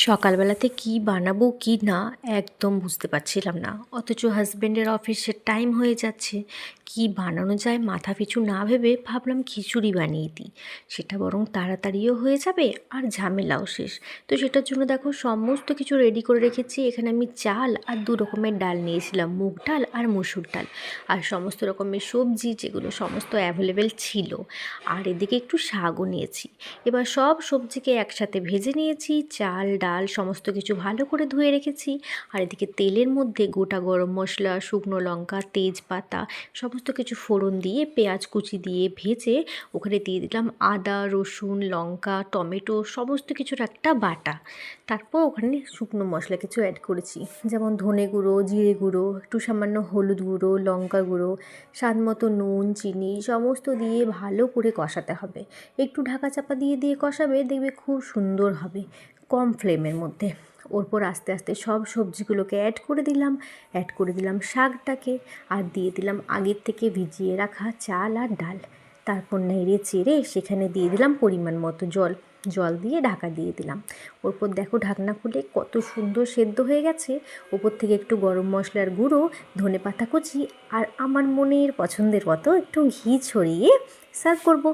সকালবেলাতে কি বানাবো কি না একদম বুঝতে পারছিলাম না, অথচ হাজব্যান্ডের অফিসের টাইম হয়ে যাচ্ছে। কি বানানো যায় মাথা পিছু না ভেবে ভাবলাম খিচুড়ি বানিয়ে দিই, সেটা বরং তাড়াতাড়িও হয়ে যাবে আর ঝামেলাও শেষ। তো সেটার জন্য দেখো সমস্ত কিছু রেডি করে রেখেছি। এখানে আমি চাল আর দু রকমের ডাল নিয়েছিলাম, মুগ ডাল আর মসুর ডাল, আর সমস্ত রকমের সবজি যেগুলো সমস্ত অ্যাভেলেবেল ছিল, আর এদিকে একটু শাকও নিয়েছি। এবার সব সবজিকে একসাথে ভেজে নিয়েছি, চাল ডাল সমস্ত কিছু ভালো করে ধুয়ে রেখেছি। আর এদিকে তেলের মধ্যে গোটা গরম মশলা, শুকনো লঙ্কা, তেজপাতা সমস্ত কিছু ফোড়ন দিয়ে পেঁয়াজ কুচি দিয়ে ভেজে ওখানে দিয়ে দিলাম আদা রসুন লঙ্কা টমেটো সমস্ত কিছুর একটা বাটা। তারপর ওখানে শুকনো মশলা কিছু অ্যাড করেছি, যেমন ধনে গুঁড়ো, জিরে গুঁড়ো, একটু সামান্য হলুদ গুঁড়ো, লঙ্কা গুঁড়ো, স্বাদ মতো নুন চিনি সমস্ত দিয়ে ভালো করে কষাতে হবে। একটু ঢাকা চাপা দিয়ে দিয়ে কষাবে, দেখবে খুব সুন্দর হবে কম ফ্লেমের মধ্যে। ওরপর আস্তে আস্তে সব সবজিগুলোকে অ্যাড করে দিলাম শাকটাকে, আর দিয়ে দিলাম আগের থেকে ভিজিয়ে রাখা চাল আর ডাল। তারপর নেড়ে চেড়ে সেখানে দিয়ে দিলাম পরিমাণ মতো জল, জল দিয়ে ঢাকা দিয়ে দিলাম। ওরপর দেখো ঢাকনা খুলে কত সুন্দর সেদ্ধ হয়ে গেছে। ওপর থেকে একটু গরম মশলার গুঁড়ো, ধনেপাতা কুচি আর আমার মনের পছন্দের মতো একটু ঘি ছড়িয়ে সার্ভ করব।